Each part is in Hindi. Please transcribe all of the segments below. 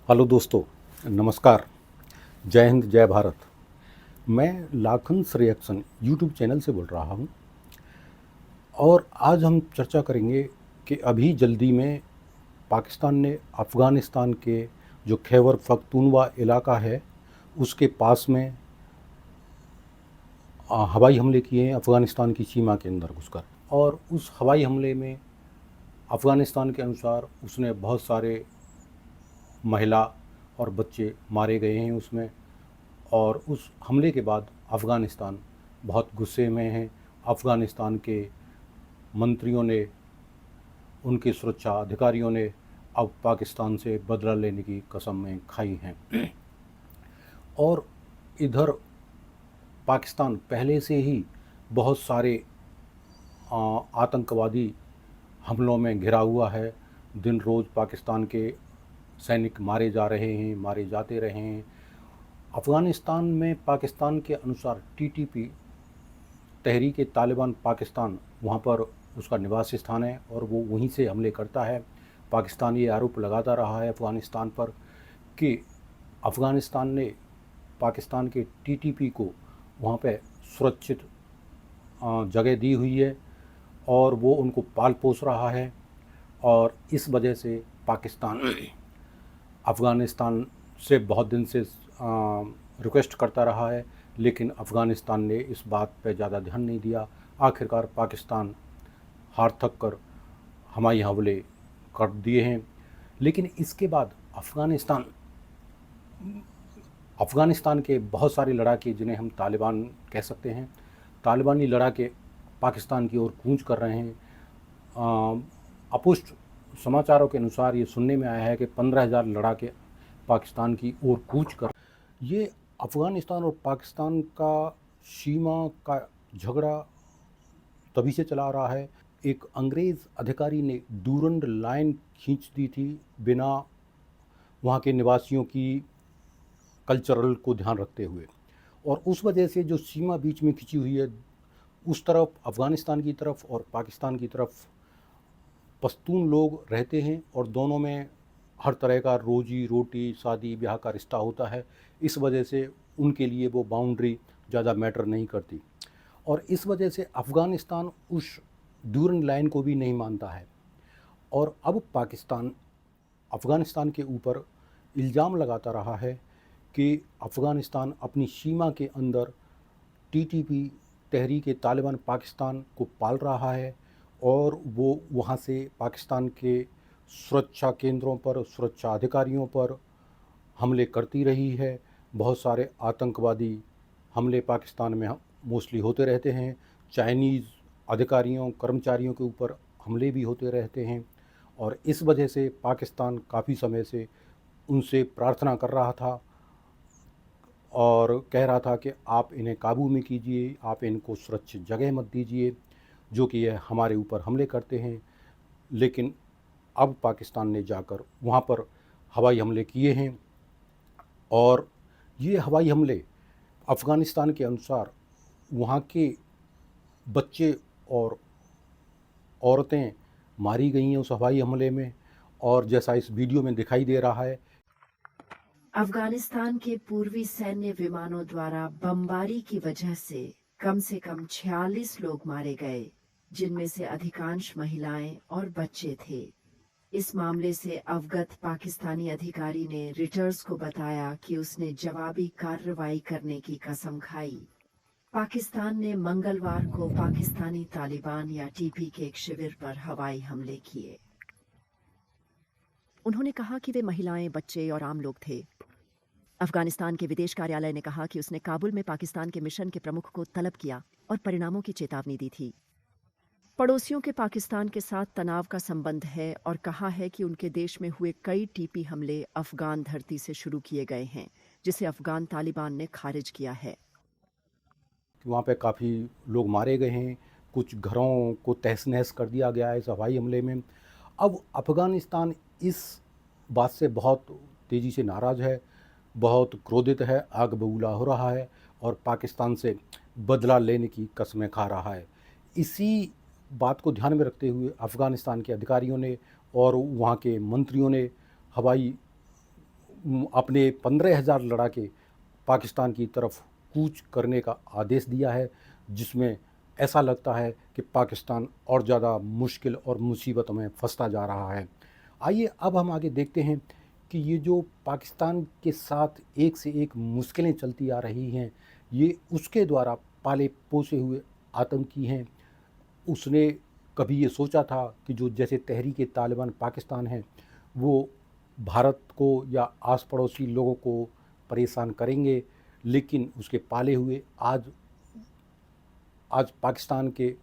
हेलो दोस्तों, नमस्कार। जय हिंद, जय भारत। मैं लाखन रिएक्शन यूट्यूब चैनल से बोल रहा हूं और आज हम चर्चा करेंगे कि अभी जल्दी में पाकिस्तान ने अफ़गानिस्तान के जो खैबर पख्तूनख्वा इलाका है उसके पास में हवाई हमले किए हैं अफ़गानिस्तान की सीमा के अंदर घुसकर। और उस हवाई हमले में अफ़गानिस्तान के अनुसार उसने बहुत सारे महिला और बच्चे मारे गए हैं उसमें। और उस हमले के बाद अफ़गानिस्तान बहुत गुस्से में है। अफ़गानिस्तान के मंत्रियों ने, उनके सुरक्षा अधिकारियों ने अब पाकिस्तान से बदला लेने की कसमें खाई हैं। और इधर पाकिस्तान पहले से ही बहुत सारे आतंकवादी हमलों में घिरा हुआ है। दिन रोज़ पाकिस्तान के सैनिक मारे जा रहे हैं, मारे जाते रहे हैं। अफ़गानिस्तान में पाकिस्तान के अनुसार टीटीपी तहरीक तालिबान पाकिस्तान वहाँ पर उसका निवास स्थान है और वो वहीं से हमले करता है। पाकिस्तान ये आरोप लगाता रहा है अफ़गानिस्तान पर कि अफ़गानिस्तान ने पाकिस्तान के टीटीपी को वहाँ पे सुरक्षित जगह दी हुई है और वो उनको पाल पोस रहा है। और इस वजह से पाकिस्तान अफ़गानिस्तान से बहुत दिन से रिक्वेस्ट करता रहा है, लेकिन अफ़गानिस्तान ने इस बात पर ज़्यादा ध्यान नहीं दिया। आखिरकार पाकिस्तान हार थक कर हवाई हमले कर दिए हैं। लेकिन इसके बाद अफ़गानिस्तान के बहुत सारे लड़ाके, जिन्हें हम तालिबान कह सकते हैं, तालिबानी लड़ाके पाकिस्तान की ओर कूच कर रहे हैं। अपुष्ट समाचारों के अनुसार ये सुनने में आया है कि 15,000 लड़ाके पाकिस्तान की ओर कूच कर। ये अफ़गानिस्तान और पाकिस्तान का सीमा का झगड़ा तभी से चला रहा है। एक अंग्रेज़ अधिकारी ने डूरंड लाइन खींच दी थी बिना वहाँ के निवासियों की कल्चरल को ध्यान रखते हुए, और उस वजह से जो सीमा बीच में खिंची हुई है, उस तरफ अफ़गानिस्तान की तरफ और पाकिस्तान की तरफ पश्तून लोग रहते हैं और दोनों में हर तरह का रोजी रोटी, शादी ब्याह का रिश्ता होता है। इस वजह से उनके लिए वो बाउंड्री ज़्यादा मैटर नहीं करती और इस वजह से अफ़गानिस्तान उस ड्यूरेंट लाइन को भी नहीं मानता है। और अब पाकिस्तान अफ़गानिस्तान के ऊपर इल्ज़ाम लगाता रहा है कि अफ़गानिस्तान अपनी सीमा के अंदर टीटीपी तहरीक तालिबान पाकिस्तान को पाल रहा है और वो वहाँ से पाकिस्तान के सुरक्षा केंद्रों पर, सुरक्षा अधिकारियों पर हमले करती रही है। बहुत सारे आतंकवादी हमले पाकिस्तान में मोस्टली होते रहते हैं। चाइनीज़ अधिकारियों, कर्मचारियों के ऊपर हमले भी होते रहते हैं और इस वजह से पाकिस्तान काफ़ी समय से उनसे प्रार्थना कर रहा था और कह रहा था कि आप इन्हें काबू में कीजिए, आप इनको सुरक्षित जगह मत दीजिए, जो कि यह हमारे ऊपर हमले करते हैं। लेकिन अब पाकिस्तान ने जाकर वहाँ पर हवाई हमले किए हैं और ये हवाई हमले अफ़गानिस्तान के अनुसार वहाँ के बच्चे और औरतें मारी गई हैं उस हवाई हमले में। और जैसा इस वीडियो में दिखाई दे रहा है, अफगानिस्तान के पूर्वी सैन्य विमानों द्वारा बमबारी की वजह से कम 46 लोग मारे गए, जिनमें से अधिकांश महिलाएं और बच्चे थे। इस मामले से अवगत पाकिस्तानी अधिकारी ने रिटर्स को बताया कि उसने जवाबी कार्रवाई करने की कसम खाई। पाकिस्तान ने मंगलवार को पाकिस्तानी तालिबान या टीपी के एक शिविर पर हवाई हमले किए। उन्होंने कहा कि वे महिलाएं, बच्चे और आम लोग थे। अफगानिस्तान के विदेश कार्यालय ने कहा कि उसने काबुल में पाकिस्तान के मिशन के प्रमुख को तलब किया और परिणामों की चेतावनी दी थी। पड़ोसियों के पाकिस्तान के साथ तनाव का संबंध है और कहा है कि उनके देश में हुए कई टीपी हमले अफगान धरती से शुरू किए गए हैं, जिसे अफगान तालिबान ने खारिज किया है। वहाँ पे काफ़ी लोग मारे गए हैं, कुछ घरों को तहस नहस कर दिया गया है इस हवाई हमले में। अब अफ़गानिस्तान इस बात से बहुत तेज़ी से नाराज़ है, बहुत क्रोधित है, आग बबूला हो रहा है और पाकिस्तान से बदला लेने की कस्में खा रहा है। इसी बात को ध्यान में रखते हुए अफ़गानिस्तान के अधिकारियों ने और वहाँ के मंत्रियों ने हवाई अपने 15,000 लड़ाके पाकिस्तान की तरफ कूच करने का आदेश दिया है, जिसमें ऐसा लगता है कि पाकिस्तान और ज़्यादा मुश्किल और मुसीबत में फंसता जा रहा है। आइए अब हम आगे देखते हैं कि ये जो पाकिस्तान के साथ एक से एक मुश्किलें चलती आ रही हैं, ये उसके द्वारा पाले पोसे हुए आतंकी हैं। उसने कभी ये सोचा था कि जो जैसे तहरीक तालिबान पाकिस्तान है, वो भारत को या आस पड़ोसी लोगों को परेशान करेंगे, लेकिन उसके पाले हुए आज पाकिस्तान के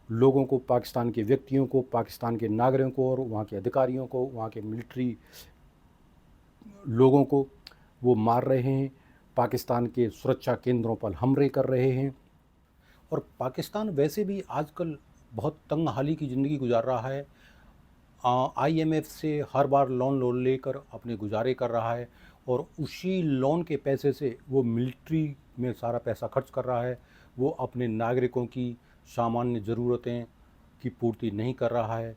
लोगों को, पाकिस्तान के व्यक्तियों को, पाकिस्तान के नागरिकों को और वहाँ के अधिकारियों को, वहाँ के मिलिट्री लोगों को वो मार रहे हैं, पाकिस्तान के सुरक्षा केंद्रों पर हमले कर रहे हैं। और पाकिस्तान वैसे भी आजकल बहुत तंग हाली की ज़िंदगी गुजार रहा है। IMF से हर बार लोन लेकर अपने गुजारे कर रहा है और उसी लोन के पैसे से वो मिलिट्री में सारा पैसा खर्च कर रहा है। वो अपने नागरिकों की सामान्य ज़रूरतें की पूर्ति नहीं कर रहा है।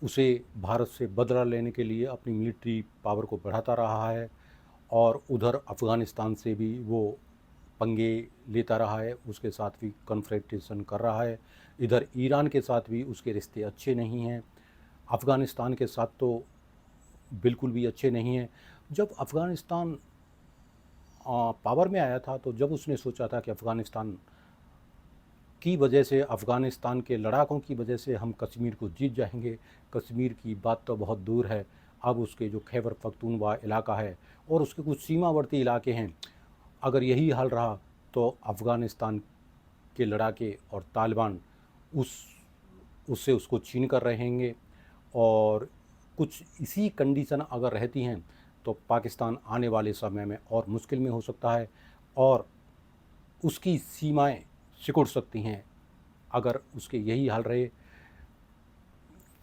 उसे भारत से बदला लेने के लिए अपनी मिलिट्री पावर को बढ़ाता रहा है और उधर अफ़गानिस्तान से भी वो पंगे लेता रहा है, उसके साथ भी कन्फ्रंटेशन कर रहा है। इधर ईरान के साथ भी उसके रिश्ते अच्छे नहीं हैं, अफ़गानिस्तान के साथ तो बिल्कुल भी अच्छे नहीं हैं। जब अफ़गानिस्तान पावर में आया था, तो जब उसने सोचा था कि अफ़गानिस्तान की वजह से, अफ़गानिस्तान के लड़ाकों की वजह से हम कश्मीर को जीत जाएंगे, कश्मीर की बात तो बहुत दूर है। अब उसके जो खैबर पख्तूनख्वा इलाका है और उसके कुछ सीमावर्ती इलाके हैं, अगर यही हाल रहा तो अफ़गानिस्तान के लड़ाके और तालिबान उससे उसको छीन कर रहेंगे। और कुछ इसी कंडीशन अगर रहती हैं तो पाकिस्तान आने वाले समय में और मुश्किल में हो सकता है और उसकी सीमाएं सिकुड़ सकती हैं अगर उसके यही हाल रहे।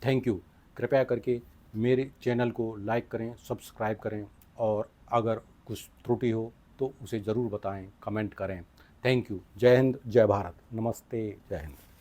Thank you. कृपया करके मेरे चैनल को लाइक करें, सब्सक्राइब करें और अगर कुछ त्रुटि हो तो उसे ज़रूर बताएं, कमेंट करें। Thank you. जय हिंद, जय भारत, नमस्ते, जय हिंद।